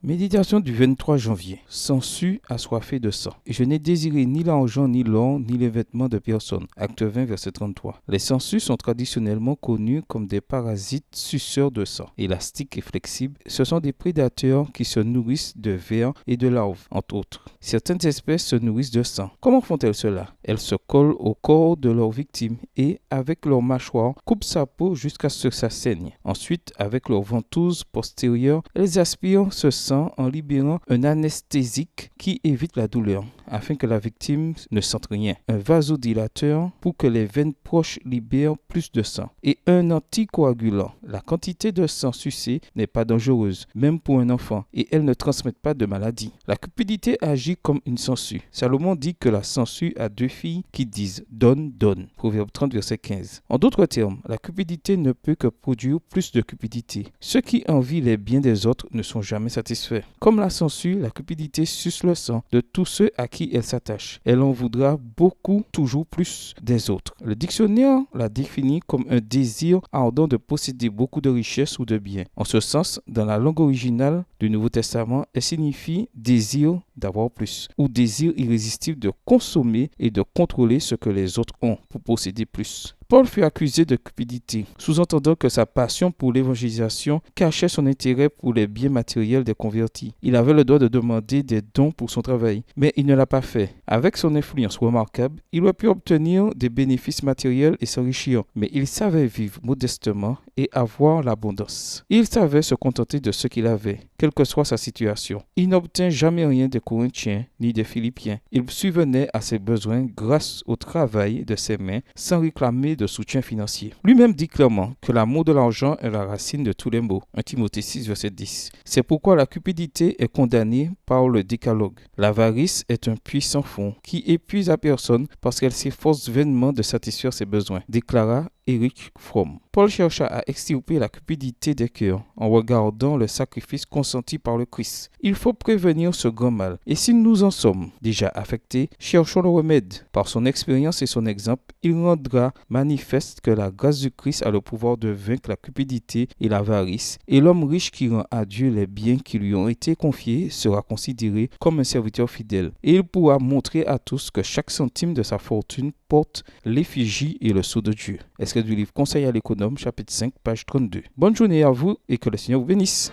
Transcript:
Méditation du 23 janvier. Sansu assoiffé de sang. Je n'ai désiré ni l'argent, ni l'or, ni les vêtements de personne. Acte 20, verset 33. Les sangsues sont traditionnellement connus comme des parasites suceurs de sang. Élastiques et flexibles, ce sont des prédateurs qui se nourrissent de vers et de larves, entre autres. Certaines espèces se nourrissent de sang. Comment font-elles cela? Elles se collent au corps de leur victime et, avec leur mâchoire, coupent sa peau jusqu'à ce que ça saigne. Ensuite, avec leur ventouse postérieure, elles aspirent ce sang en libérant un anesthésique qui évite la douleur, afin que la victime ne sente rien, un vasodilateur pour que les veines proches libèrent plus de sang, et un anticoagulant. La quantité de sang sucé n'est pas dangereuse, même pour un enfant, et elle ne transmet pas de maladie. La cupidité agit comme une sangsue. Salomon dit que la sangsue a deux filles qui disent « donne, donne ». Proverbe 30, verset 15. En d'autres termes, la cupidité ne peut que produire plus de cupidité. Ceux qui envient les biens des autres ne sont jamais satisfaits. Comme la sangsue, la cupidité suce le sang de tous ceux à qui elle s'attache. Elle en voudra beaucoup, toujours plus des autres. Le dictionnaire la définit comme un désir ardent de posséder beaucoup de richesses ou de biens. En ce sens, dans la langue originale du Nouveau Testament, elle signifie désir d'avoir plus ou désir irrésistible de consommer et de contrôler ce que les autres ont pour posséder plus. Paul fut accusé de cupidité, sous-entendant que sa passion pour l'évangélisation cachait son intérêt pour les biens matériels des convertis. Il avait le droit de demander des dons pour son travail, mais il ne l'a pas fait. Avec son influence remarquable, il aurait pu obtenir des bénéfices matériels et s'enrichir, mais il savait vivre modestement et avoir l'abondance. Il savait se contenter de ce qu'il avait, quelle que soit sa situation. Il n'obtint jamais rien des Corinthiens ni des Philippiens. Il subvenait à ses besoins grâce au travail de ses mains, sans réclamer de soutien financier. Lui-même dit clairement que l'amour de l'argent est la racine de tous les maux. 1 Timothée 6, verset 10. C'est pourquoi la cupidité est condamnée par le décalogue. L'avarice est un puits sans fond qui épuise la personne parce qu'elle s'efforce vainement de satisfaire ses besoins, déclara Erich Fromm. Paul chercha à extirper la cupidité des cœurs en regardant le sacrifice consenti par le Christ. Il faut prévenir ce grand mal. Et si nous en sommes déjà affectés, cherchons le remède. Par son expérience et son exemple, il rendra manifeste que la grâce du Christ a le pouvoir de vaincre la cupidité et l'avarice. Et l'homme riche qui rend à Dieu les biens qui lui ont été confiés sera considéré comme un serviteur fidèle. Et il pourra montrer à tous que chaque centime de sa fortune porte l'effigie et le sceau de Dieu. Extrait du livre Conseil à l'économe, chapitre 5, page 32. Bonne journée à vous et que le Seigneur vous bénisse.